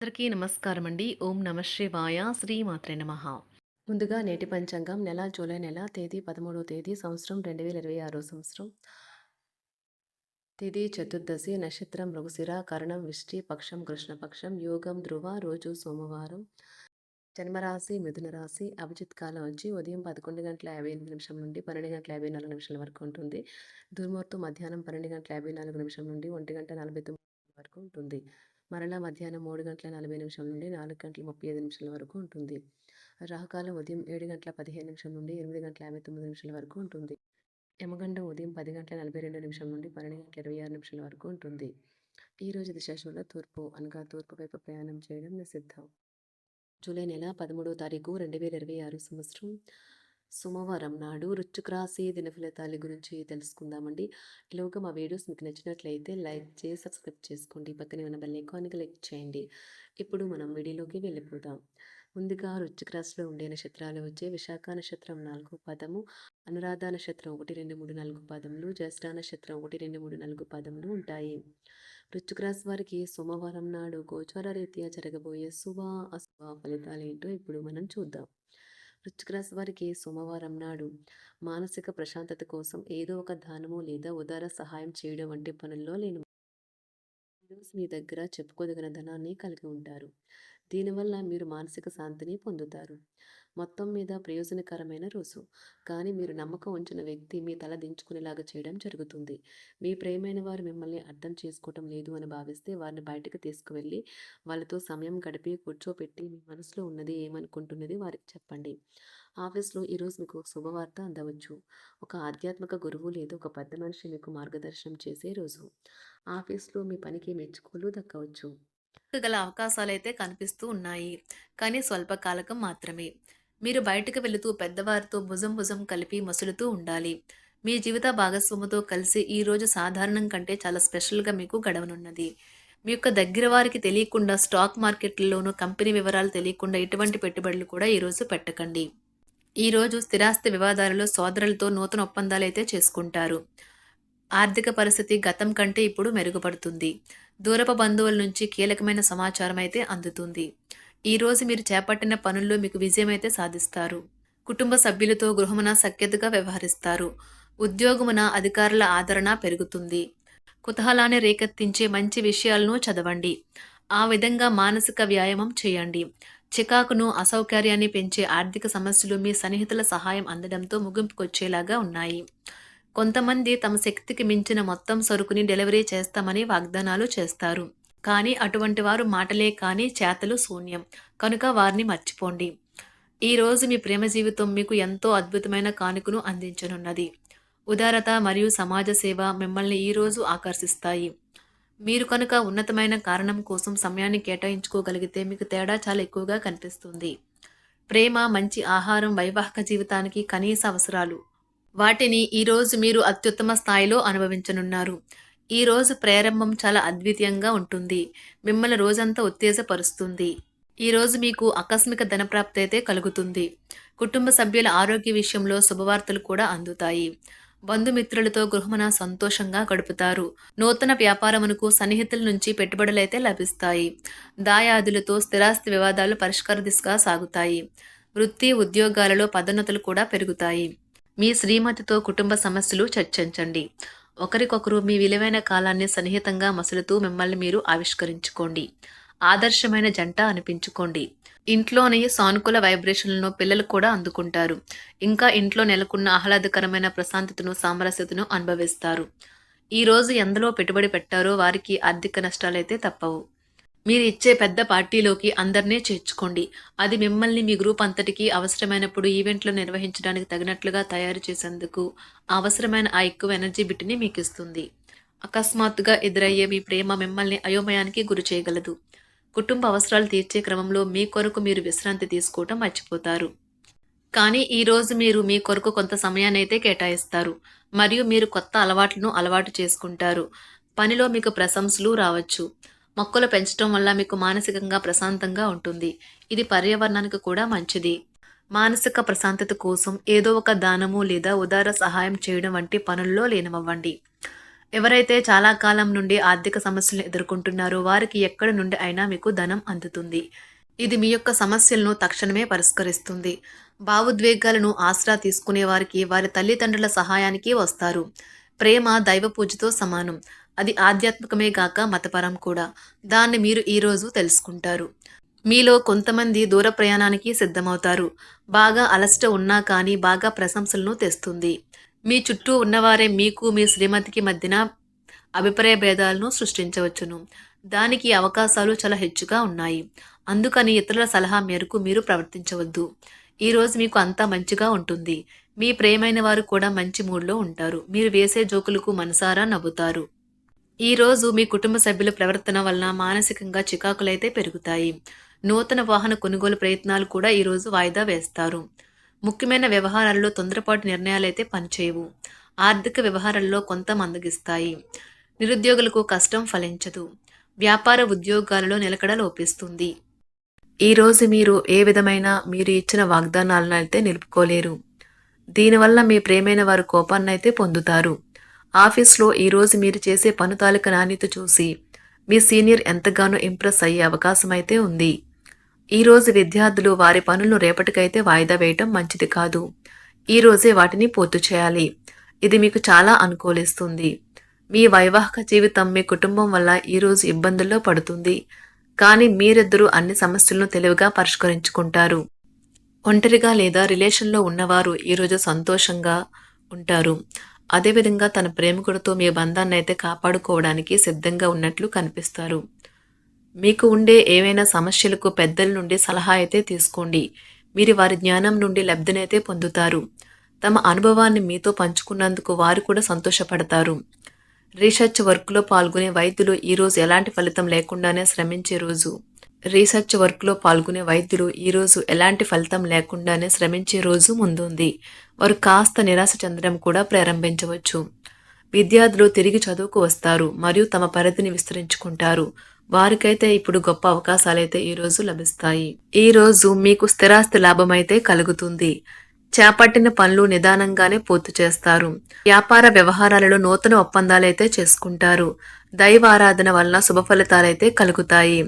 అందరికీ నమస్కారం అండి. ఓం నమ శివాయ. శ్రీమాత్రే నమః. ముందుగా నేటి పంచాంగం జూలై నెల తేదీ 13వ తేదీ సంవత్సరం 2026 సంవత్సరం. తిథి చతుర్దశి, నక్షత్రం మృగశిర, కరణం విష్టి, పక్షం కృష్ణపక్షం, యోగం ధ్రువ, రోజు సోమవారం. జన్మరాశి మిథున రాశి. అభిజిత్ కాలం వచ్చి ఉదయం 11:58 నుండి 12:54 వరకు ఉంటుంది. దుర్ముహూర్తం మధ్యాహ్నం 12:54 నుండి 1:49 వరకు ఉంటుంది. మరలా మధ్యాహ్నం 3:40 నుండి 4:35 వరకు ఉంటుంది. రాహుకాలం ఉదయం 7:15 నుండి 8:59 వరకు ఉంటుంది. యమగండం ఉదయం 10:42 నుండి 12:26 వరకు ఉంటుంది. ఈరోజు దిశాశూల తూర్పు అనగా తూర్పు వైపు ప్రయాణం చేయడం నిషిద్ధం. జూలై నెల 13వ తారీఖు 2026 సంవత్సరం సోమవారం నాడు వృశ్చిక రాశి దిన ఫలితాల గురించి తెలుసుకుందామండి. ఈలోగా మా వీడియోస్ మీకు నచ్చినట్లయితే లైక్ చేసి సబ్స్క్రైబ్ చేసుకోండి. పక్కనే ఉన్న బెల్ ఐకాన్కి క్లిక్ చేయండి. ఇప్పుడు మనం వీడియోలోకి వెళ్ళిపోదాం. ముందుగా వృశ్చిక రాశిలో ఉండే నక్షత్రాలు వచ్చే విశాఖ నక్షత్రం 4వ పాదము, అనురాధ నక్షత్రం 1, 2, 3, 4 పాదములు, జ్యేష్ఠ నక్షత్రం 1, 2, 3, 4 పాదములు ఉంటాయి. వృశ్చిక రాశి వారికి సోమవారం నాడు గోచార రీత్యా జరగబోయే శుభ అశుభ ఫలితాలు ఏంటో ఇప్పుడు మనం చూద్దాం. వృశ్చిక రాశి వారికి సోమవారం నాడు మానసిక ప్రశాంతత కోసం ఏదో ఒక దానము లేదా ఉదార సహాయం చేయడం వంటి పనుల్లో లేని ఈరోజు మీ దగ్గర చెప్పుకోదగిన ధనాన్ని కలిగి ఉంటారు. దీనివల్ల మీరు మానసిక శాంతిని పొందుతారు. మొత్తం మీద ప్రయోజనకరమైన రోజు. కానీ మీరు నమ్మకం ఉంచిన వ్యక్తి మీ తల దించుకునేలాగా చేయడం జరుగుతుంది. మీ ప్రియమైన వారు మిమ్మల్ని అర్థం చేసుకోవటం లేదు అని భావిస్తే వారిని బయటకు తీసుకువెళ్ళి వాళ్ళతో సమయం గడిపి కూర్చోపెట్టి మీ మనసులో ఉన్నది ఏమనుకుంటున్నది వారికి చెప్పండి. ఆఫీస్లో ఈరోజు మీకు ఒక శుభవార్త అందవచ్చు. ఒక ఆధ్యాత్మిక గురువు లేదా ఒక పెద్ద మనిషి మీకు మార్గదర్శనం చేసే రోజు. ఆఫీస్లో మీ పనికి మెచ్చుకోలు దక్కవచ్చు. గల అవకాశాలైతే కనిపిస్తూ ఉన్నాయి, కానీ స్వల్పకాలకం మాత్రమే. మీరు బయటకు వెళుతూ పెద్దవారితో భుజం భుజం కలిపి మసులుతూ ఉండాలి. మీ జీవిత భాగస్వామితో కలిసి ఈ రోజు సాధారణం కంటే చాలా స్పెషల్గా మీకు గడవనున్నది. మీ యొక్క దగ్గర వారికి తెలియకుండా స్టాక్ మార్కెట్లలోనూ కంపెనీ వివరాలు తెలియకుండా ఎటువంటి పెట్టుబడులు కూడా ఈరోజు పెట్టకండి. ఈరోజు స్థిరాస్తి వివాదాలలో సోదరులతో నూతన ఒప్పందాలు అయితే చేసుకుంటారు. ఆర్థిక పరిస్థితి గతం కంటే ఇప్పుడు మెరుగుపడుతుంది. దూరపు బంధువుల నుంచి కీలకమైన సమాచారం అయితే అందుతుంది. ఈరోజు మీరు చేపట్టిన పనుల్లో మీకు విజయం అయితే సాధిస్తారు. కుటుంబ సభ్యులతో గృహమున సఖ్యతగా వ్యవహరిస్తారు. ఉద్యోగమున అధికారుల ఆదరణ పెరుగుతుంది. కుతూహలాన్ని రేకెత్తించే మంచి విషయాలను చదవండి. ఆ విధంగా మానసిక వ్యాయామం చేయండి. చికాకును అసౌకర్యాన్ని పెంచే ఆర్థిక సమస్యలు మీ సన్నిహితుల సహాయం అందడంతో ముగింపుకొచ్చేలాగా ఉన్నాయి. కొంతమంది తమ శక్తికి మించిన మొత్తం సరుకుని డెలివరీ చేస్తామని వాగ్దానాలు చేస్తారు. కానీ అటువంటి వారు మాటలే కానీ చేతలు శూన్యం. కనుక వారిని మర్చిపోండి. ఈరోజు మీ ప్రేమ జీవితం మీకు ఎంతో అద్భుతమైన కానుకను అందించనున్నది. ఉదారత మరియు సమాజ సేవ మిమ్మల్ని ఈరోజు ఆకర్షిస్తాయి. మీరు కనుక ఉన్నతమైన కారణం కోసం సమయాన్ని కేటాయించుకోగలిగితే మీకు తేడా చాలా ఎక్కువగా కనిపిస్తుంది. ప్రేమ, మంచి ఆహారం వైవాహిక జీవితానికి కనీస అవసరాలు. వాటిని ఈరోజు మీరు అత్యుత్తమ స్థాయిలో అనుభవించనున్నారు. ఈరోజు ప్రారంభం చాలా అద్వితీయంగా ఉంటుంది. మిమ్మల్ని రోజంతా ఉత్తేజపరుస్తుంది. ఈరోజు మీకు ఆకస్మిక ధనప్రాప్తి అయితే కలుగుతుంది. కుటుంబ సభ్యుల ఆరోగ్య విషయంలో శుభవార్తలు కూడా అందుతాయి. బంధుమిత్రులతో గృహమున సంతోషంగా గడుపుతారు. నూతన వ్యాపారమునకు సన్నిహితుల నుంచి పెట్టుబడులైతే లభిస్తాయి. దాయాదులతో స్థిరాస్తి వివాదాలు పరిష్కార దిశగా సాగుతాయి. వృత్తి ఉద్యోగాలలో పదోన్నతులు కూడా పెరుగుతాయి. మీ శ్రీమతితో కుటుంబ సమస్యలు చర్చించండి. ఒకరికొకరు మీ విలువైన కాలాన్ని సన్నిహితంగా మసులుతూ మిమ్మల్ని మీరు ఆవిష్కరించుకోండి. ఆదర్శమైన జంట అనిపించుకోండి. ఇంట్లోని సానుకూల వైబ్రేషన్లను పిల్లలు కూడా అందుకుంటారు. ఇంకా ఇంట్లో నెలకొన్న ఆహ్లాదకరమైన ప్రశాంతతను, సామరస్యతను అనుభవిస్తారు. ఈరోజు ఎందులో పెట్టుబడి పెట్టారో వారికి ఆర్థిక నష్టాలైతే తప్పవు. మీరు ఇచ్చే పెద్ద పార్టీలోకి అందరినీ చేర్చుకోండి. అది మిమ్మల్ని మీ గ్రూప్ అంతటికీ అవసరమైనప్పుడు ఈవెంట్లు నిర్వహించడానికి తగినట్లుగా తయారు చేసేందుకు అవసరమైన ఆ ఎక్కువ ఎనర్జీ బిట్ని మీకు ఇస్తుంది. అకస్మాత్తుగా ఎదురయ్యే మీ ప్రేమ మిమ్మల్ని అయోమయానికి గురి చేయగలదు. కుటుంబ అవసరాలు తీర్చే క్రమంలో మీ కొరకు మీరు విశ్రాంతి తీసుకోవటం మర్చిపోతారు. కానీ ఈరోజు మీరు మీ కొరకు కొంత సమయాన్ని అయితే కేటాయిస్తారు. మరియు మీరు కొత్త అలవాట్లను అలవాటు చేసుకుంటారు. పనిలో మీకు ప్రశంసలు రావచ్చు. మొక్కలు పెంచడం వల్ల మీకు మానసికంగా ప్రశాంతంగా ఉంటుంది. ఇది పర్యావరణానికి కూడా మంచిది. మానసిక ప్రశాంతత కోసం ఏదో ఒక దానము లేదా ఉదార సహాయం చేయడం వంటి పనుల్లో లీనమవ్వండి. ఎవరైతే చాలా కాలం నుండి ఆర్థిక సమస్యలను ఎదుర్కొంటున్నారో వారికి ఎక్కడి నుండి అయినా మీకు ధనం అందుతుంది. ఇది మీ యొక్క సమస్యలను తక్షణమే పరిష్కరిస్తుంది. భావోద్వేగాలను ఆసరా తీసుకునే వారికి వారి తల్లిదండ్రుల సహాయానికి వస్తారు. ప్రేమ దైవ పూజతో సమానం. అది ఆధ్యాత్మికమే గాక మతపరం కూడా. దాన్ని మీరు ఈరోజు తెలుసుకుంటారు. మీలో కొంతమంది దూర ప్రయాణానికి సిద్ధమవుతారు. బాగా అలసట ఉన్నా కానీ బాగా ప్రశంసలను తెస్తుంది. మీ చుట్టూ ఉన్నవారే మీకు మీ శ్రీమతికి మధ్యన అభిప్రాయ భేదాలను సృష్టించవచ్చును. దానికి అవకాశాలు చాలా హెచ్చుగా ఉన్నాయి. అందుకని ఇతరుల సలహా మేరకు మీరు ప్రవర్తించవద్దు. ఈరోజు మీకు అంతా మంచిగా ఉంటుంది. మీ ప్రియమైన వారు కూడా మంచి మూడ్లో ఉంటారు. మీరు వేసే జోకులకు మనసారా నవ్వుతారు. ఈరోజు మీ కుటుంబ సభ్యుల ప్రవర్తన వలన మానసికంగా చికాకులైతే పెరుగుతాయి. నూతన వాహన కొనుగోలు ప్రయత్నాలు కూడా ఈరోజు వాయిదా వేస్తారు. ముఖ్యమైన వ్యవహారాల్లో తొందరపాటు నిర్ణయాలైతే పనిచేయవు. ఆర్థిక వ్యవహారాల్లో కొంత మందగిస్తాయి. నిరుద్యోగులకు కష్టం ఫలించదు. వ్యాపార ఉద్యోగాలలో నిలకడ లోపిస్తుంది. ఈరోజు మీరు ఏ విధమైన మీరు ఇచ్చిన వాగ్దానాలను అయితే నిలుపుకోలేరు. దీనివల్ల మీ ప్రేమైన వారు కోపాన్నైతే పొందుతారు. ఆఫీస్లో ఈరోజు మీరు చేసే పను తాలూకా నాణ్యత చూసి మీ సీనియర్ ఎంతగానో ఇంప్రెస్ అయ్యే అవకాశం అయితే ఉంది. ఈరోజు విద్యార్థులు వారి పనులను రేపటికైతే వాయిదా వేయటం మంచిది కాదు. ఈరోజే వాటిని పూర్తి చేయాలి. ఇది మీకు చాలా అనుకూలిస్తుంది. మీ వైవాహిక జీవితం మీ కుటుంబం వల్ల ఈరోజు ఇబ్బందుల్లో పడుతుంది. కానీ మీరిద్దరూ అన్ని సమస్యలను తెలివిగా పరిష్కరించుకుంటారు. ఒంటరిగా లేదా రిలేషన్లో ఉన్నవారు ఈరోజు సంతోషంగా ఉంటారు. అదేవిధంగా తన ప్రేమికుడితో మీ బంధాన్ని అయితే కాపాడుకోవడానికి సిద్ధంగా ఉన్నట్లు కనిపిస్తారు. మీకు ఉండే ఏవైనా సమస్యలకు పెద్దల నుండి సలహా అయితే తీసుకోండి. మీరు వారి జ్ఞానం నుండి లబ్ధినైతే పొందుతారు. తమ అనుభవాన్ని మీతో పంచుకున్నందుకు వారు కూడా సంతోషపడతారు. రీసెర్చ్ వర్క్లో పాల్గొనే వైద్యులు ఈరోజు ఎలాంటి ఫలితం లేకుండానే శ్రమించే రోజు. రీసెర్చ్ వర్క్లో పాల్గొనే వైద్యులు ఈరోజు ఎలాంటి ఫలితం లేకుండానే శ్రమించే రోజు ముందుంది. వారు కాస్త నిరాశ చెందడం కూడా ప్రారంభించవచ్చు. విద్యార్థులు తిరిగి చదువుకు వస్తారు మరియు తమ పరిధిని విస్తరించుకుంటారు. వారికైతే ఇప్పుడు గొప్ప అవకాశాలైతే ఈరోజు లభిస్తాయి. ఈరోజు మీకు స్థిరాస్తి లాభమైతే కలుగుతుంది. చేపట్టిన పనులు నిదానంగానే పూర్తి చేస్తారు. వ్యాపార వ్యవహారాలలో నూతన ఒప్పందాలైతే చేసుకుంటారు. దైవ ఆరాధన వలన శుభ ఫలితాలైతే కలుగుతాయి.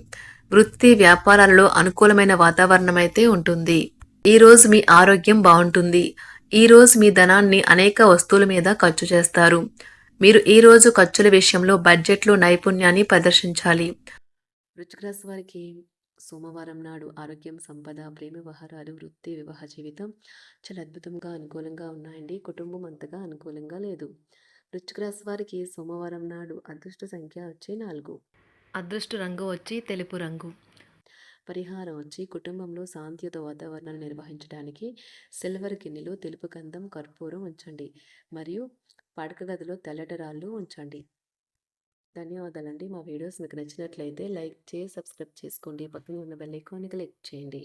వృత్తి వ్యాపారాలలో అనుకూలమైన వాతావరణం అయితే ఉంటుంది. ఈరోజు మీ ఆరోగ్యం బాగుంటుంది. ఈరోజు మీ ధనాన్ని అనేక వస్తువుల మీద ఖర్చు చేస్తారు. మీరు ఈరోజు ఖర్చుల విషయంలో బడ్జెట్లో నైపుణ్యాన్ని ప్రదర్శించాలి. వృశ్చిక రాశి వారికి సోమవారం నాడు ఆరోగ్యం, సంపద, ప్రేమ వ్యవహారాలు, వృత్తి, వివాహ జీవితం చాలా అద్భుతంగా అనుకూలంగా ఉన్నాయండి. కుటుంబం అంతగా అనుకూలంగా లేదు. వృశ్చిక రాశి వారికి సోమవారం నాడు అదృష్ట సంఖ్య వచ్చి 4. అదృష్ట రంగు వచ్చి తెలుపు రంగు. పరిహారం వచ్చి కుటుంబంలో శాంతియుత వాతావరణాన్ని నిర్వహించడానికి సిల్వర్ గిన్నెలో తెలుపు గంధం, కర్పూరం ఉంచండి మరియు పడక గదిలో తెల్లటి రాళ్ళు ఉంచండి. ధన్యవాదాలండి. మా వీడియోస్ మీకు నచ్చినట్లయితే లైక్ చేసి సబ్స్క్రైబ్ చేసుకోండి. పక్కన ఉన్న బెల్ ఐకాన్ని క్లిక్ చేయండి.